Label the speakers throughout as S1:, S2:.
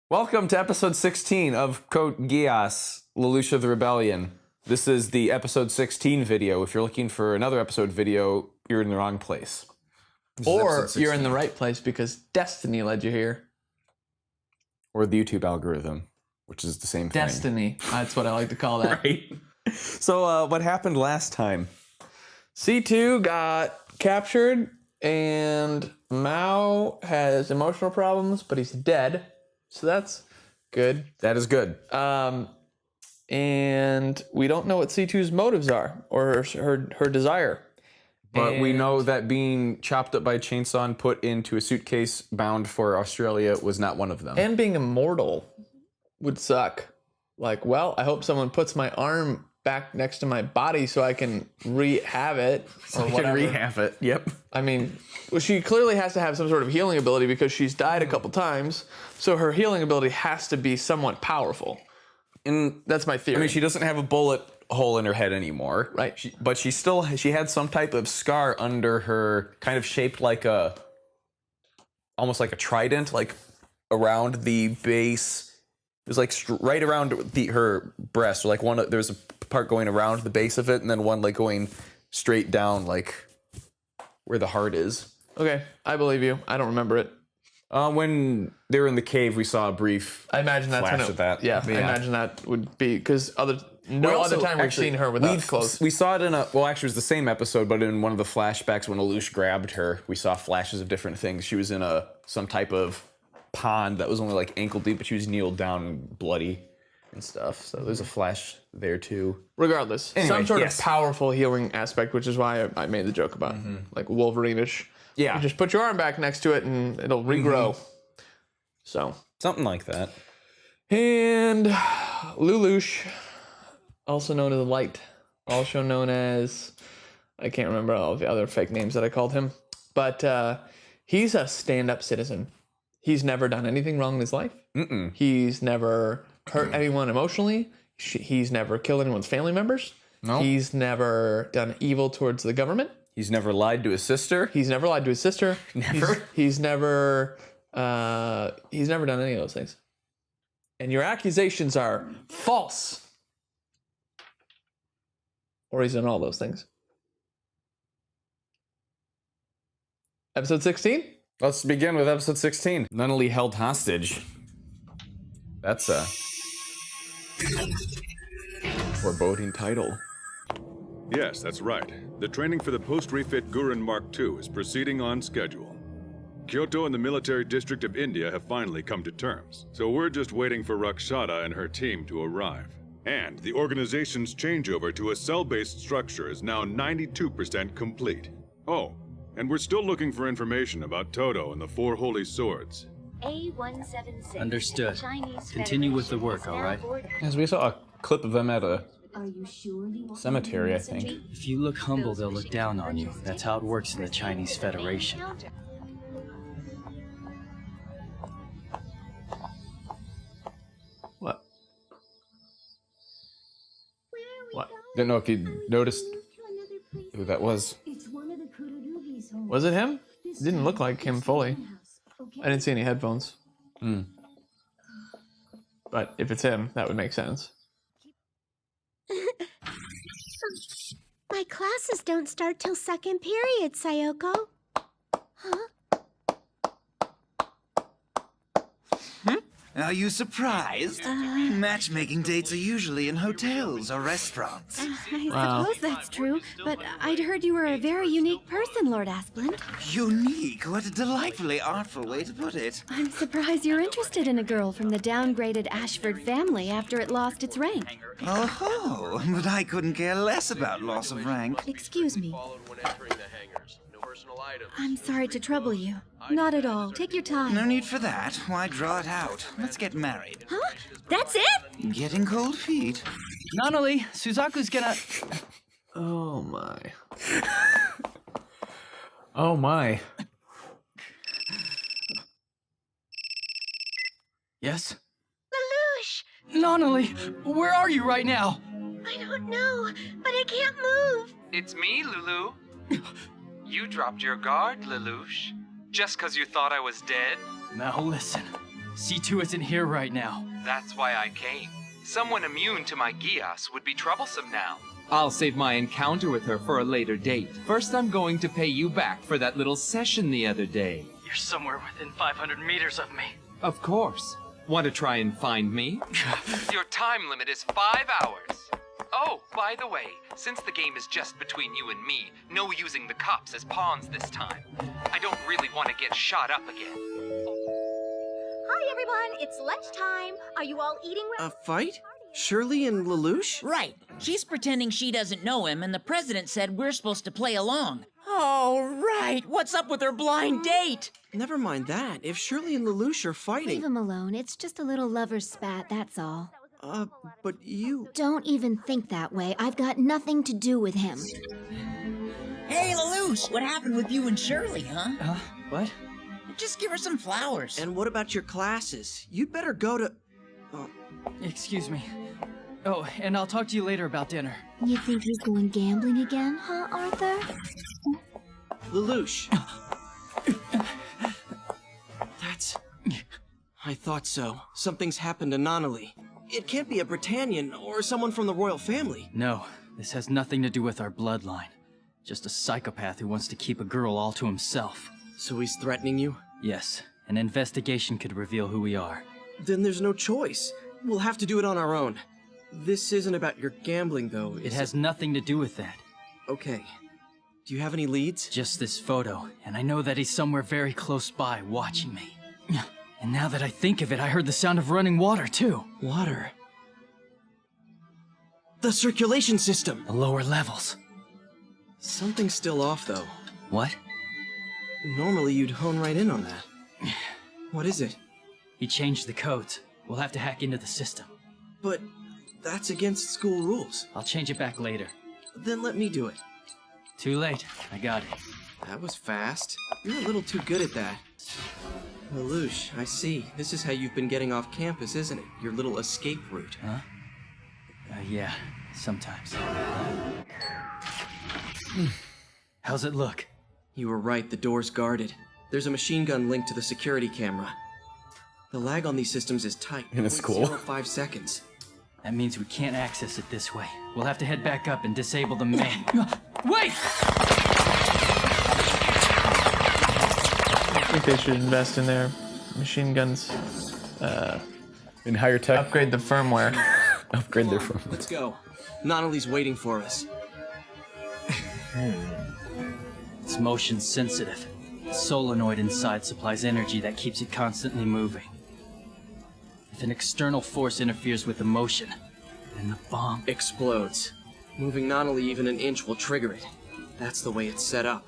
S1: Welcome to episode 16 of Code Geass, Lelouch of the Rebellion. This is the episode 16 video. If you're looking for another episode video, you're in the wrong place.
S2: Or you're in the right place because Destiny led you here.
S1: Or the YouTube algorithm, which is the same thing.
S2: Destiny, that's what I like to call that.
S1: Right. So what happened last time?
S2: C2 got captured and Mao has emotional problems, but he's dead. So that's good.
S1: That is good.
S2: And we don't know what C2's motives are or her desire.
S1: But we know that being chopped up by a chainsaw and put into a suitcase bound for Australia was not one of them.
S2: And being immortal would suck. Like, well, I hope someone puts my arm back next to my body so I can rehab it.
S1: So I can rehab it, yep.
S2: I mean, well, she clearly has to have some sort of healing ability because she's died a couple times. So her healing ability has to be somewhat powerful. And that's my theory.
S1: I mean, she doesn't have a bullet hole in her head anymore.
S2: Right.
S1: But she had some type of scar under her, kind of shaped like almost like a trident, like around the base. It was like right around her breast. So like there's a part going around the base of it, and then one like going straight down, like where the heart is.
S2: Okay, I believe you. I don't remember it.
S1: When they were in the cave, we saw a brief.
S2: I imagine that's
S1: flash of that.
S2: Yeah, I imagine that would be because other time we've seen her without clothes.
S1: We saw it in actually it was the same episode, but in one of the flashbacks when Lelouch grabbed her, we saw flashes of different things. She was in some type of pond that was only like ankle deep, but she was kneeled down and bloody and stuff. So there's a flash there too.
S2: Regardless,
S1: anyway,
S2: some sort of powerful healing aspect, which is why I made the joke about like Wolverine-ish.
S1: Yeah,
S2: you just put your arm back next to it and it'll regrow. So
S1: something like that.
S2: And Lelouch, also known as Light, also known as, I can't remember all the other fake names that I called him, but he's a stand-up citizen. He's never done anything wrong in his life. He's never hurt anyone emotionally. He's never killed anyone's family members.
S1: No.
S2: He's never done evil towards the government.
S1: He's never lied to his sister.
S2: He's never lied to his sister.
S1: Never.
S2: He's never done any of those things. And your accusations are false. Or he's done all those things. Episode 16?
S1: Let's begin with episode 16. Nunnally held hostage. That's a foreboding title.
S3: Yes, that's right. The training for the post-refit Gurren Mark II is proceeding on schedule. Kyoto and the military district of India have finally come to terms, so we're just waiting for Rakshata and her team to arrive. And the organization's changeover to a cell-based structure is now 92% complete. Oh, and we're still looking for information about Toto and the Four Holy Swords.
S4: A176.
S5: Understood.
S4: Chinese
S5: Continue with the work, all right?
S1: As we saw a clip of them at a
S4: Are you sure you want
S1: cemetery, I
S4: to
S1: think.
S5: If you look humble, they'll look down on you. That's how it works in the Chinese Federation.
S2: What? What?
S1: Didn't know if you noticed who that was.
S2: Was it him? It didn't look like him fully. I didn't see any headphones. But if it's him, that would make sense.
S6: My classes don't start till second period, Sayoko. Huh?
S7: Are you surprised? Matchmaking dates are usually in hotels or restaurants.
S6: I
S2: Wow.
S6: suppose that's true, but I'd heard you were a very unique person, Lord Asplund.
S7: Unique? What a delightfully artful way to put it.
S6: I'm surprised you're interested in a girl from the downgraded Ashford family after it lost its rank.
S7: Oh, but I couldn't care less about loss of rank.
S6: Excuse me. I'm sorry to trouble you. Not at all. Take your time.
S7: No need for that. Why draw it out? Let's get married.
S6: Huh? That's it?
S7: Getting cold feet.
S5: Nunnally, Suzaku's gonna...
S2: Oh my.
S1: Oh my.
S5: Yes?
S6: Lelouch!
S5: Nunnally, where are you right now?
S6: I don't know, but I can't move.
S8: It's me, Lulu. You dropped your guard, Lelouch. Just 'cause you thought I was dead?
S5: Now listen. C2 isn't here right now.
S8: That's why I came. Someone immune to my Geass would be troublesome now. I'll save my encounter with her for a later date. First, I'm going to pay you back for that little session the other day.
S5: You're somewhere within 500 meters of me.
S8: Of course. Want to try and find me? Your time limit is 5 hours. Oh, by the way, since the game is just between you and me, no using the cops as pawns this time. I don't really want to get shot up again.
S9: Hi, everyone. It's lunchtime. Are you all eating
S10: A fight? Shirley and Lelouch?
S11: Right. She's pretending she doesn't know him, and the president said we're supposed to play along. Oh, right. What's up with her blind date?
S10: Never mind that. If Shirley and Lelouch are fighting...
S6: Leave him alone. It's just a little lover's spat, that's all.
S10: But you...
S6: Don't even think that way. I've got nothing to do with him.
S11: Hey, Lelouch, what happened with you and Shirley, huh?
S5: What?
S11: Just give her some flowers.
S10: And what about your classes? You'd better go to...
S5: Excuse me. Oh, and I'll talk to you later about dinner.
S6: You think he's going gambling again, huh, Arthur?
S10: Lelouch. That's... I thought so. Something's happened to Nunnally. It can't be a Britannian or someone from the royal family.
S5: No, this has nothing to do with our bloodline. Just a psychopath who wants to keep a girl all to himself.
S10: So he's threatening you?
S5: Yes, an investigation could reveal who we are.
S10: Then there's no choice. We'll have to do it on our own. This isn't about your gambling, though.
S5: It has nothing to do with that.
S10: Okay. Do you have any leads?
S5: Just this photo, and I know that he's somewhere very close by watching me. And now that I think of it, I heard the sound of running water, too.
S10: Water? The circulation system!
S5: The lower levels.
S10: Something's still off, though.
S5: What?
S10: Normally you'd hone right in on that. What is it?
S5: He changed the codes. We'll have to hack into the system.
S10: But that's against school rules.
S5: I'll change it back later.
S10: Then let me do it.
S5: Too late. I got it.
S10: That was fast. You're a little too good at that. Lelouch, I see. This is how you've been getting off campus, isn't it? Your little escape route.
S5: Huh? Yeah, sometimes. How's it look?
S10: You were right, the door's guarded. There's a machine gun linked to the security camera. The lag on these systems is tight.
S1: In a school?
S10: 0.05 seconds.
S5: That means we can't access it this way. We'll have to head back up and disable the main. Wait!
S2: I think they should invest in their machine guns.
S1: In higher tech.
S2: Upgrade the firmware.
S1: Upgrade their firmware.
S10: Let's go. Nunnally's waiting for us.
S5: It's motion sensitive. The solenoid inside supplies energy that keeps it constantly moving. If an external force interferes with the motion, then the bomb
S10: explodes. Moving Nunnally even an inch will trigger it. That's the way it's set up.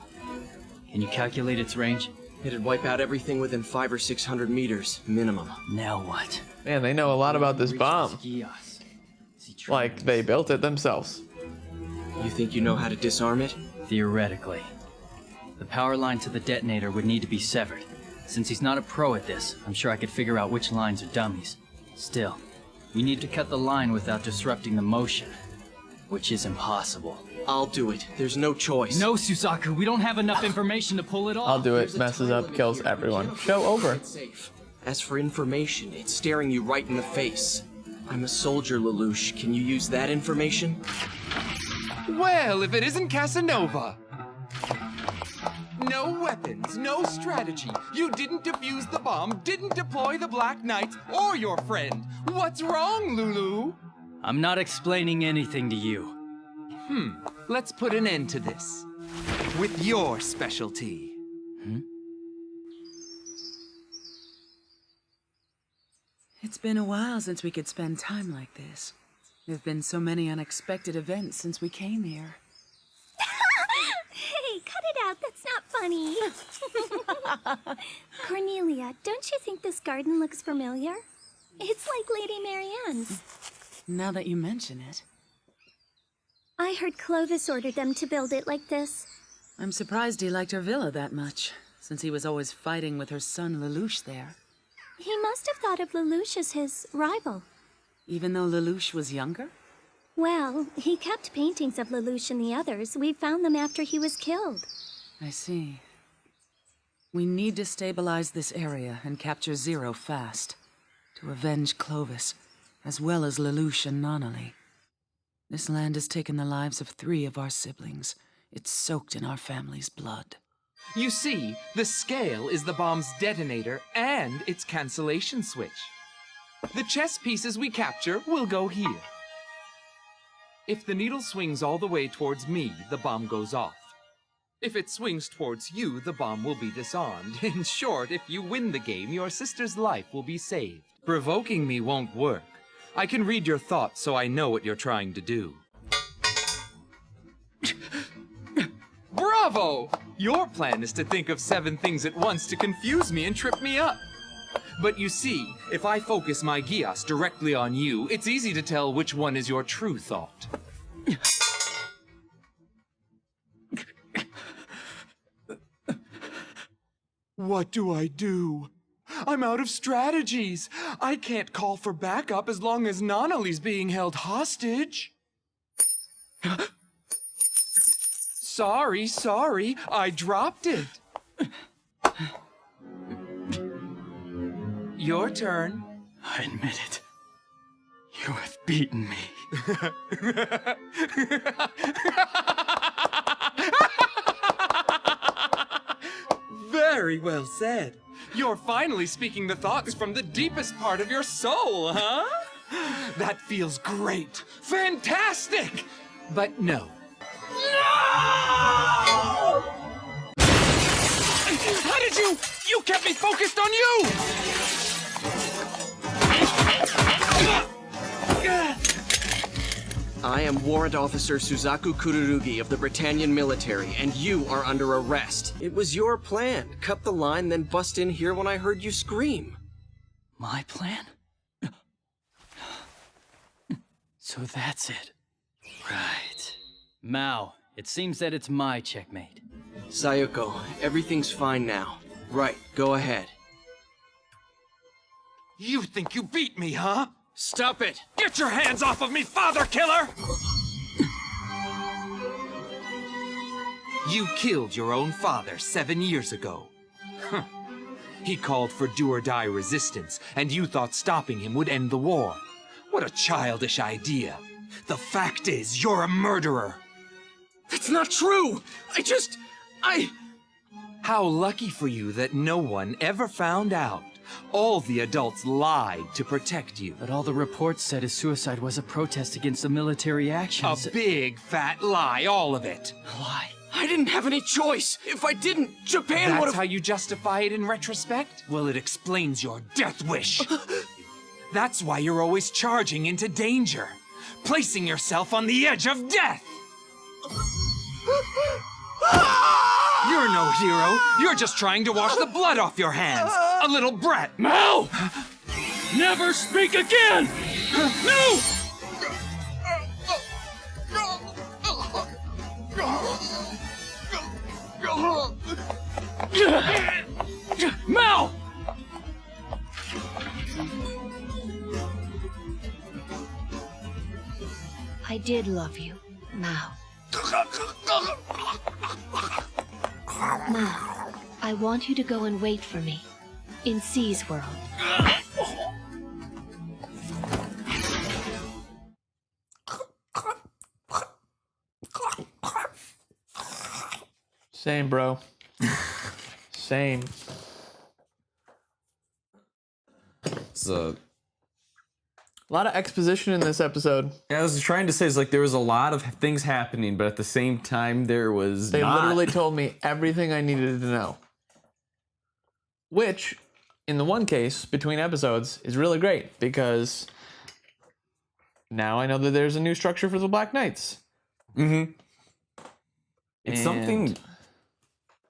S5: Can you calculate its range?
S10: It'd wipe out everything within 500 or 600 meters, minimum.
S5: Now what?
S2: Man, they know a lot about this bomb.
S5: Geass.
S2: Like, they built it themselves.
S10: You think you know how to disarm it?
S5: Theoretically. The power line to the detonator would need to be severed. Since he's not a pro at this, I'm sure I could figure out which lines are dummies. Still, we need to cut the line without disrupting the motion, which is impossible.
S10: I'll do it. There's no choice.
S5: No, Suzaku, we don't have enough information to pull it off.
S2: I'll do it. Messes up, kills everyone. Show over.
S10: Safe. As for information, it's staring you right in the face. I'm a soldier, Lelouch. Can you use that information?
S8: Well, if it isn't Casanova. No weapons, no strategy. You didn't defuse the bomb, didn't deploy the Black Knights, or your friend. What's wrong, Lulu?
S5: I'm not explaining anything to you.
S8: Let's put an end to this. With your specialty.
S12: It's been a while since we could spend time like this. There've been so many unexpected events since we came here.
S9: Hey, cut it out. That's not funny. Cornelia, don't you think this garden looks familiar? It's like Lady Marianne's.
S12: Now that you mention it.
S9: I heard Clovis ordered them to build it like this.
S12: I'm surprised he liked her villa that much, since he was always fighting with her son Lelouch there.
S9: He must have thought of Lelouch as his rival.
S12: Even though Lelouch was younger?
S9: Well, he kept paintings of Lelouch and the others. We found them after he was killed.
S12: I see. We need to stabilize this area and capture Zero fast. to avenge Clovis, as well as Lelouch and Nunnally. This land has taken the lives of 3 of our siblings. It's soaked in our family's blood.
S8: You see, the scale is the bomb's detonator and its cancellation switch. The chess pieces we capture will go here. If the needle swings all the way towards me, the bomb goes off. If it swings towards you, the bomb will be disarmed. In short, if you win the game, your sister's life will be saved. Provoking me won't work. I can read your thoughts, so I know what you're trying to do. Bravo! Your plan is to think of 7 things at once to confuse me and trip me up. But you see, if I focus my Geass directly on you, it's easy to tell which one is your true thought. What do I do? I'm out of strategies. I can't call for backup as long as Nunnally's being held hostage. Sorry, I dropped it. Your turn.
S5: I admit it. You have beaten me.
S8: Very well said. You're finally speaking the thoughts from the deepest part of your soul, huh? That feels great. Fantastic! But no. How did you? You kept me focused on you!
S10: I am Warrant Officer Suzaku Kururugi of the Britannian military, and you are under arrest. It was your plan. Cut the line, then bust in here when I heard you scream.
S5: My plan? So that's it. Right. Mao, it seems that it's my checkmate.
S10: Sayoko, everything's fine now. Right, go ahead.
S8: You think you beat me, huh?
S10: Stop it!
S8: Get your hands off of me, father killer! You killed your own father 7 years ago. Huh. He called for do-or-die resistance, and you thought stopping him would end the war. What a childish idea. The fact is, you're a murderer.
S10: That's not true!
S8: How lucky for you that no one ever found out. All the adults lied to protect you.
S5: But all the reports said his suicide was a protest against the military actions.
S8: A big, fat lie, all of it.
S5: Lie?
S10: I didn't have any choice! If I didn't, Japan would've—
S8: That's how you justify it in retrospect? Well, it explains your death wish. That's why you're always charging into danger. Placing yourself on the edge of death! You're no hero. You're just trying to wash the blood off your hands. A little brat.
S5: Mao! Never speak again! No! Mao!
S4: I did love you, Mao. Mao, I want you to go and wait for me in C's world.
S2: Same, bro. Same.
S1: It's a
S2: lot of exposition in this episode.
S1: Yeah, I was trying to say, it's like there was a lot of things happening, but at the same time, there was
S2: They
S1: not.
S2: literally told me everything I needed to know. Which, in the one case, between episodes, is really great, because now I know that there's a new structure for the Black Knights.
S1: Mm-hmm. It's something...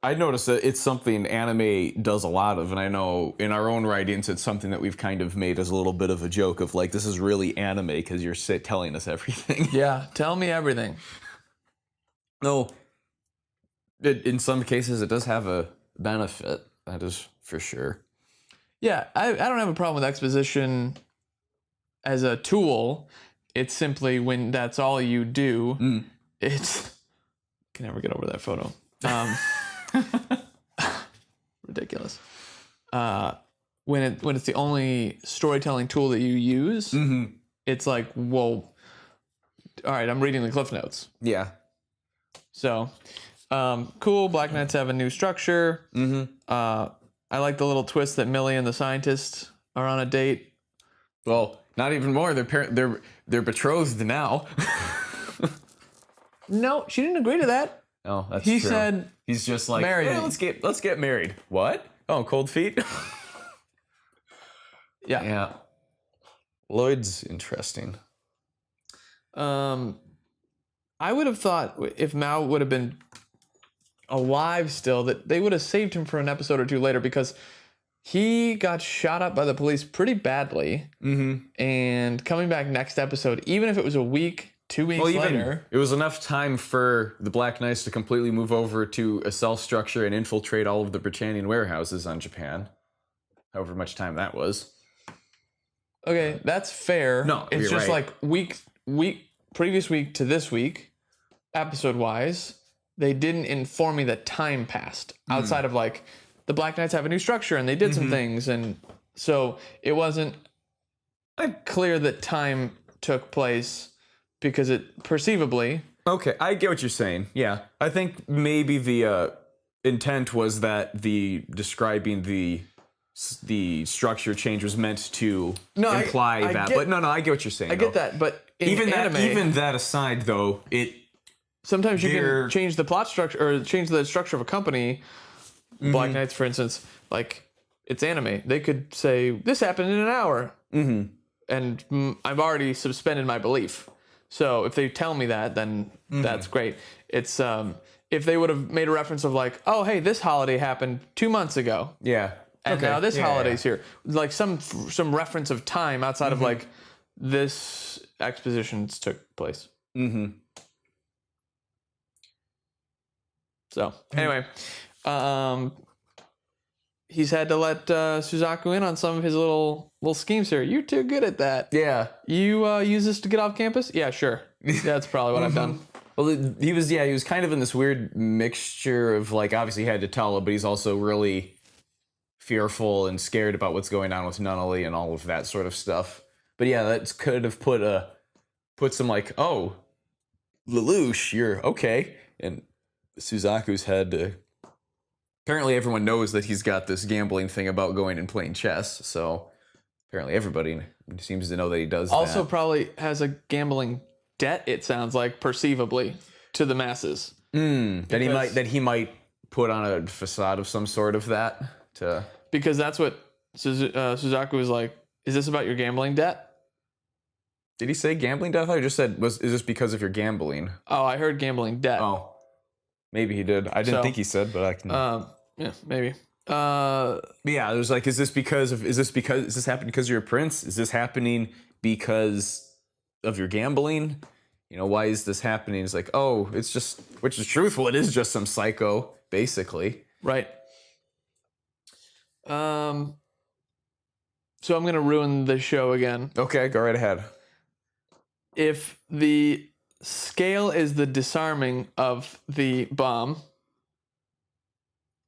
S1: I noticed that it's something anime does a lot of, and I know in our own writings, it's something that we've kind of made as a little bit of a joke of, like, this is really anime because you're telling us everything.
S2: Yeah, tell me everything.
S1: No, in some cases, it does have a benefit. That is for sure.
S2: Yeah, I don't have a problem with exposition as a tool. It's simply when that's all you do, it's... Can never get over that photo. Ridiculous. when it's the only storytelling tool that you use, it's like, whoa, all right, I'm reading the Cliff Notes.
S1: Yeah.
S2: So, cool. Black Knights have a new structure. I like the little twist that Millie and the scientist are on a date.
S1: Well, not even more. They're betrothed now.
S2: No, she didn't agree to that.
S1: Oh, that's
S2: he
S1: true.
S2: said
S1: He's just like,
S2: married.
S1: "Hey, let's get married. What? Oh, cold feet. Yeah. Lloyd's interesting.
S2: I would have thought if Mao would have been alive still, that they would have saved him for an episode or two later, because he got shot up by the police pretty badly. And coming back next episode, even if it was a week, 2 weeks later,
S1: it was enough time for the Black Knights to completely move over to a cell structure and infiltrate all of the Britannian warehouses on Japan. However much time that was.
S2: Okay, that's fair.
S1: No,
S2: it's
S1: you're
S2: just
S1: right.
S2: like previous week to this week, episode wise, they didn't inform me that time passed outside of like the Black Knights have a new structure and they did some things, and so it wasn't clear that time took place because it perceivably.
S1: Okay, I get what you're saying. Yeah, I think maybe the intent was that describing the structure change was meant to imply
S2: I
S1: that.
S2: get,
S1: but no, I get what you're saying.
S2: I get that, but in
S1: even that aside, though,
S2: sometimes you can change the plot structure or change the structure of a company. Black Knights, for instance, like it's anime. They could say this happened in an hour, and I've already suspended my belief. So if they tell me that, then that's great. It's if they would have made a reference of like, oh hey, this holiday happened 2 months ago.
S1: Yeah.
S2: And now this holiday's here. Like some reference of time outside of like this exposition took place. So anyway, he's had to let Suzaku in on some of his little schemes here. You're too good at that.
S1: Yeah.
S2: You use this to get off campus? Yeah, sure. That's probably what I've done.
S1: Well, he was kind of in this weird mixture of like, obviously he had to tell it, but he's also really fearful and scared about what's going on with Nunnally and all of that sort of stuff. But yeah, that could have put some like, oh, Lelouch, you're okay. And Suzaku's had to. Apparently everyone knows that he's got this gambling thing about going and playing chess, so apparently everybody seems to know that he does
S2: also
S1: that.
S2: Probably has a gambling debt, it sounds like, perceivably, to the masses.
S1: That he might put on a facade of some sort of that to.
S2: Because that's what Suzaku was like, is this about your gambling debt?
S1: Did he say gambling debt? I thought he just said, is this because of your gambling?
S2: Oh, I heard gambling debt.
S1: Oh, maybe he did. I didn't think he said, but I can.
S2: Yeah, maybe.
S1: Yeah, it was like, is this happening because you're a prince? Is this happening because of your gambling? You know, why is this happening? It's like, oh, it's just, which is truthful. It is just some psycho, basically.
S2: Right. So I'm gonna ruin the show again.
S1: Okay, go right ahead.
S2: If the scale is the disarming of the bomb,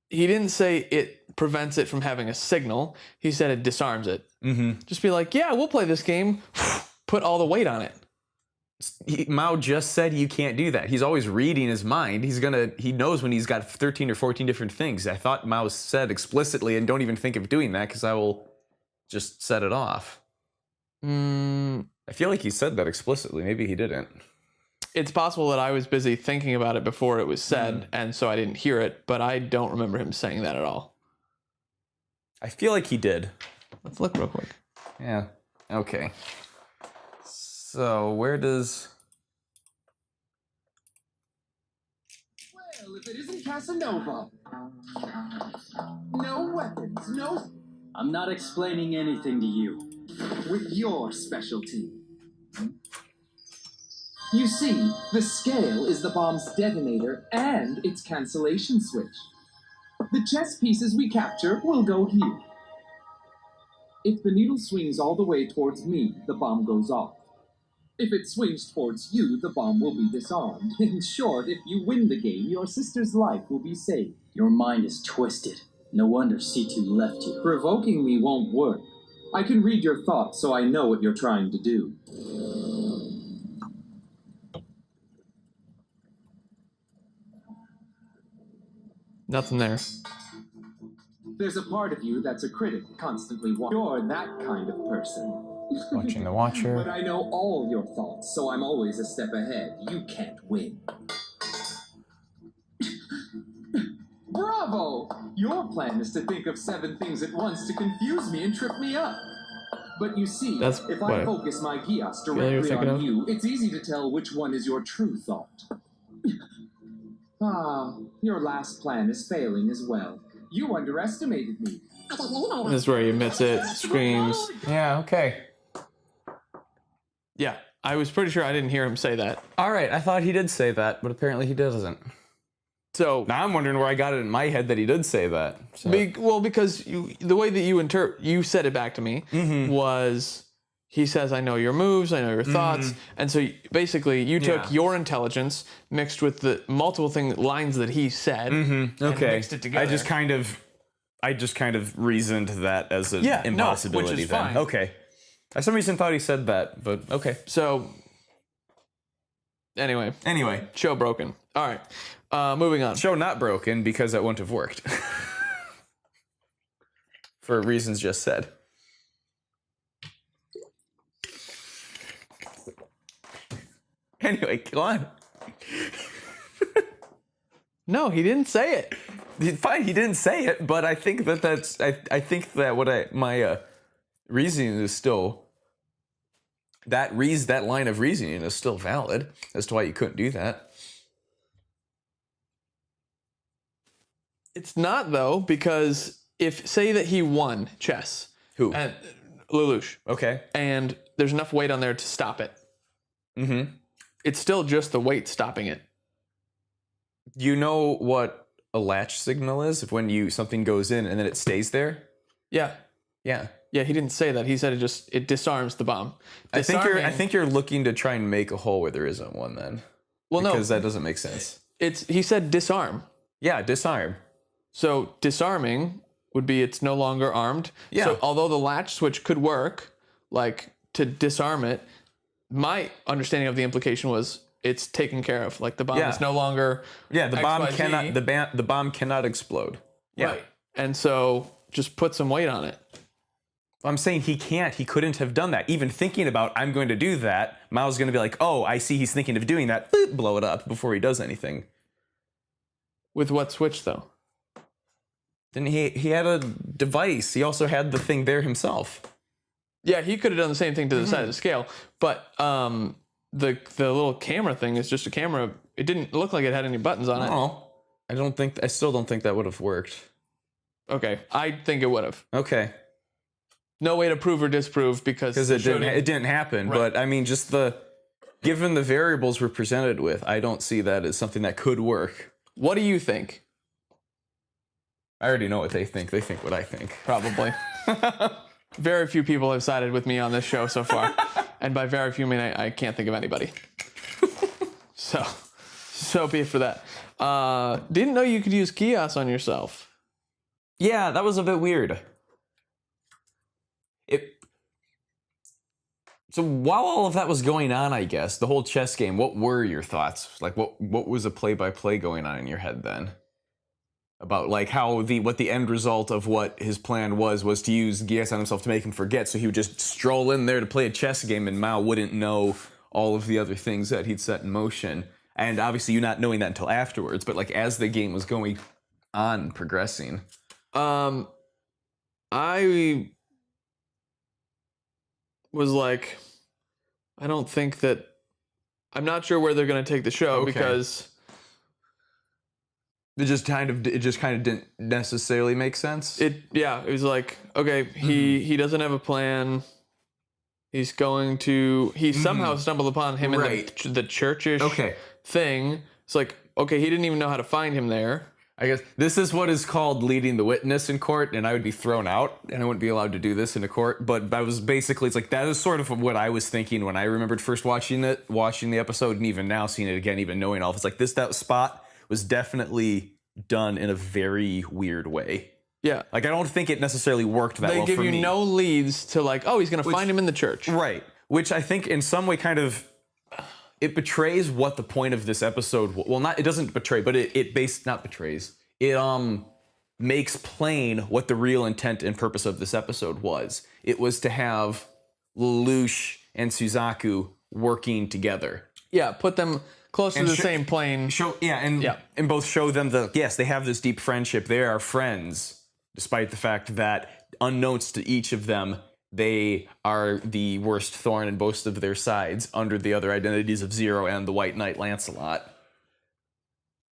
S2: he didn't say it prevents it from having a signal. He said it disarms it. Just be like, yeah, we'll play this game. Put all the weight on it.
S1: Mao just said you can't do that. He's always reading his mind. He knows when he's got 13 or 14 different things. I thought Mao said explicitly, and don't even think of doing that because I will just set it off. I feel like he said that explicitly. Maybe he didn't.
S2: It's possible that I was busy thinking about it before it was said, and so I didn't hear it, but I don't remember him saying that at all.
S1: I feel like he did.
S2: Let's look real quick.
S1: Yeah. Okay. So, where does...
S13: Well, if it isn't Casanova. No weapons, no...
S5: I'm not explaining anything to you.
S13: With your specialty. You see, the scale is the bomb's detonator and its cancellation switch. The chess pieces we capture will go here. If the needle swings all the way towards me, the bomb goes off. If it swings towards you, the bomb will be disarmed. In short, if you win the game, your sister's life will be saved.
S5: Your mind is twisted.
S13: No wonder C2 left you. Provoking me won't work. I can read your thoughts, so I know what you're trying to do.
S2: Nothing there.
S13: There's a part of you that's a critic, constantly You're that kind of person.
S1: Watching the Watcher.
S13: But I know all your thoughts, so I'm always a step ahead. You can't win. Bravo! Your plan is to think of 7 things at once to confuse me and trip me up. But you see, if I focus my Geass directly on you, it's easy to tell which one is your true thought. Your last plan is failing as well. You underestimated me.
S2: This is where he admits it, screams.
S1: Yeah, okay.
S2: Yeah, I was pretty sure I didn't hear him say that.
S1: All right, I thought he did say that, but apparently he doesn't.
S2: So
S1: now I'm wondering where I got it in my head that he did say that. So.
S2: Well, because the way that you said it back to me was, he says, I know your moves, I know your thoughts. And so basically you took your intelligence mixed with the multiple lines that he said and mixed it together.
S1: I just kind of reasoned that as an impossibility
S2: which is
S1: then.
S2: fine.
S1: Okay. I for some reason thought he said that, but okay.
S2: So anyway, show broken. All right. Moving on.
S1: Show not broken because that wouldn't have worked. For reasons just said. Anyway, go on.
S2: No, he didn't say it.
S1: Fine, he didn't say it, but I think that's I think that my reasoning is still that line of reasoning is still valid as to why you couldn't do that.
S2: It's not though, because if say that he won chess, Lelouch,
S1: okay,
S2: and there's enough weight on there to stop it. It's still just the weight stopping it.
S1: You know what a latch signal is? If when something goes in and then it stays there?
S2: Yeah.
S1: Yeah.
S2: Yeah, he didn't say that. He said it disarms the bomb.
S1: I think you're looking to try and make a hole where there isn't one then.
S2: Well,
S1: because that doesn't make sense.
S2: He said disarm.
S1: Yeah, disarm.
S2: So disarming would be it's no longer armed.
S1: Yeah.
S2: So although the latch switch could work, like to disarm it, my understanding of the implication was it's taken care of. Like the bomb is no longer.
S1: Yeah, the bomb cannot. The bomb cannot explode. Yeah.
S2: Right. And so just put some weight on it.
S1: I'm saying he can't. He couldn't have done that. Even thinking about I'm going to do that, Mao's going to be like, oh, I see he's thinking of doing that. Boop, blow it up before he does anything.
S2: With what switch though?
S1: Then he had a device. He also had the thing there himself.
S2: Yeah, he could have done the same thing to the side of the scale, but the little camera thing is just a camera. It didn't look like it had any buttons on it.
S1: Oh, I still don't think that would have worked.
S2: Okay, I think it would have.
S1: Okay.
S2: No way to prove or disprove because
S1: it didn't happen. Right. But I mean, just given the variables we're presented with, I don't see that as something that could work.
S2: What do you think?
S1: I already know what they think. They think what I think.
S2: Probably. Very few people have sided with me on this show so far. And by very few, I mean I can't think of anybody. So be it for that. Didn't know you could use Geass on yourself.
S1: Yeah, that was a bit weird. So while all of that was going on, I guess, the whole chess game, what were your thoughts? Like, what was a play-by-play going on in your head then? About like how what the end result of what his plan was to use Geass on himself to make him forget, so he would just stroll in there to play a chess game and Mao wouldn't know all of the other things that he'd set in motion. And obviously you not knowing that until afterwards, but like as the game was going on, progressing.
S2: I was like, I'm not sure where they're going to take the show because
S1: it just kind of didn't necessarily make sense.
S2: It was like, okay, he doesn't have a plan. He's going to somehow stumbled upon him in the churchish thing. It's like, okay, he didn't even know how to find him there.
S1: I guess this is what is called leading the witness in court, and I would be thrown out, and I wouldn't be allowed to do this in a court. But I was basically, it's like that is sort of what I was thinking when I remembered first watching the episode, and even now seeing it again, even knowing all. It's like that spot was definitely done in a very weird way.
S2: Yeah.
S1: Like, I don't think it necessarily worked that well for me.
S2: They give you no leads to like, oh, he's going to find him in the church.
S1: Right. Which I think in some way kind of, it betrays what the point of this episode, well, not, it doesn't betray, but not betrays. It makes plain what the real intent and purpose of this episode was. It was to have Lelouch and Suzaku working together.
S2: Yeah, put them close to the same plane.
S1: And both show them that, yes, they have this deep friendship. They are friends, despite the fact that, unknowns to each of them, they are the worst thorn in both of their sides under the other identities of Zero and the White Knight Lancelot.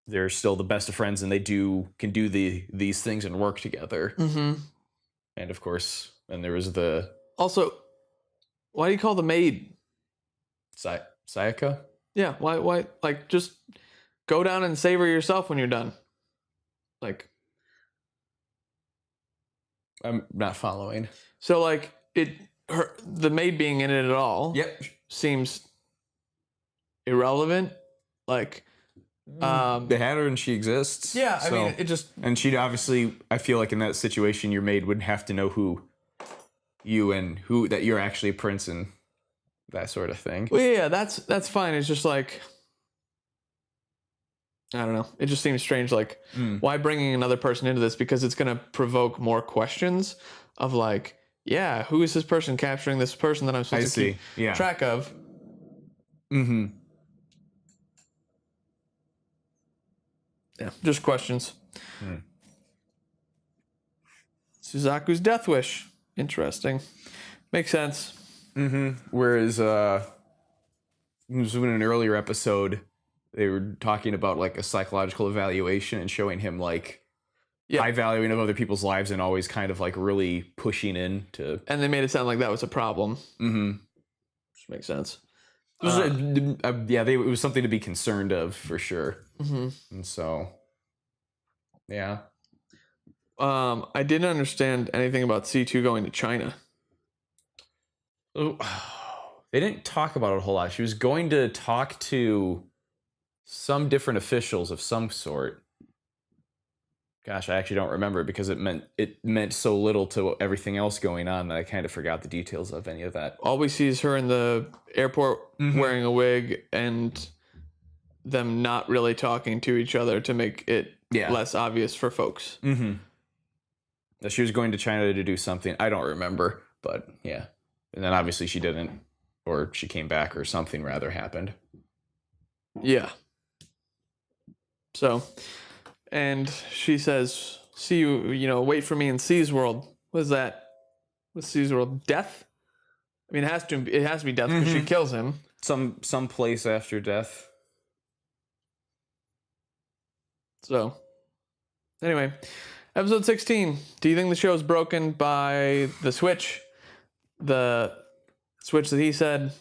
S1: They're still the best of friends, and they can do these things and work together.
S2: Mm-hmm.
S1: And of course, and there was the...
S2: Also, why do you call the maid?
S1: Sayaka?
S2: Yeah, why, like, just go down and save her yourself when you're done. Like...
S1: I'm not following.
S2: So, like, the maid being in it at all seems irrelevant. Like...
S1: they had her and she exists.
S2: Yeah, I mean, it just...
S1: And she'd obviously, I feel like in that situation, your maid would have to know who you and that you're actually a prince and that sort of thing.
S2: Well, yeah, that's fine. It's just like... I don't know. It just seems strange. Like, why bringing another person into this? Because it's going to provoke more questions of like, yeah, who is this person capturing this person that I'm supposed to keep track of?
S1: Mm-hmm.
S2: Yeah, just questions. Suzaku's death wish. Interesting. Makes sense.
S1: Mm-hmm. Whereas, in an earlier episode, they were talking about like a psychological evaluation and showing him like high valuing of other people's lives and always kind of like really pushing in to...
S2: And they made it sound like that was a problem.
S1: Mm-hmm.
S2: Which makes sense.
S1: It was something to be concerned of for sure.
S2: Mm-hmm.
S1: And so, yeah.
S2: I didn't understand anything about C2 going to China.
S1: They didn't talk about it a whole lot. She was going to talk to some different officials of some sort. Gosh, I actually don't remember because it meant so little to everything else going on that I kind of forgot the details of any of that.
S2: All we see is her in the airport wearing a wig and them not really talking to each other to make it less obvious for folks.
S1: Mm-hmm. That she was going to China to do something. I don't remember, but yeah. And then obviously she didn't, or she came back or something rather happened.
S2: Yeah. So, and she says, see you, wait for me in C's world. What is that? What's C's world? Death? I mean, it has to be death because she kills him.
S1: Some place after death.
S2: So, anyway, episode 16. Do you think the show is broken by the switch? The switch that he said?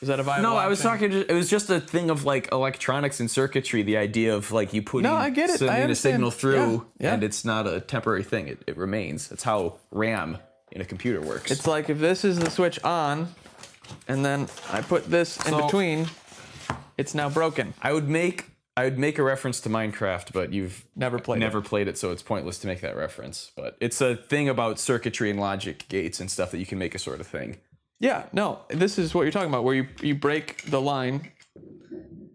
S2: Is that a viable
S1: No, I was
S2: option?
S1: talking. It was just a thing of like electronics and circuitry. The idea of like you putting
S2: I get it.
S1: sending a signal through,
S2: Yeah.
S1: and it's not a temporary thing. It remains. That's how RAM in a computer works.
S2: It's like if this is the switch on, and then I put this in between, it's now broken.
S1: I would make a reference to Minecraft, but you've
S2: never played
S1: it, so it's pointless to make that reference. But it's a thing about circuitry and logic gates and stuff that you can make a sort of thing.
S2: Yeah, no, this is what you're talking about, where you break the line,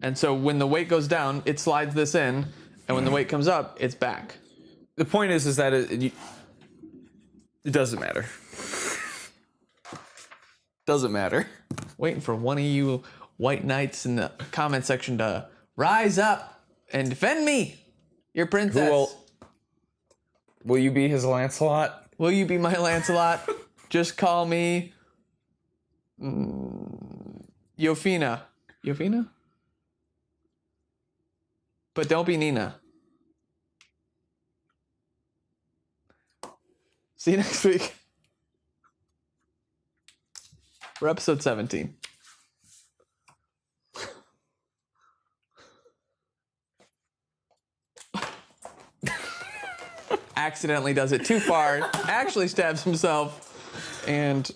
S2: and so when the weight goes down, it slides this in, and when the weight comes up, it's back.
S1: The point is that it doesn't matter. Doesn't matter.
S2: Waiting for one of you white knights in the comment section to rise up and defend me, your princess.
S1: Will you be his Lancelot?
S2: Will you be my Lancelot? Just call me Yofina. Yofina? But don't be Nina. See you next week for episode 17. Accidentally does it too far, actually stabs himself, and...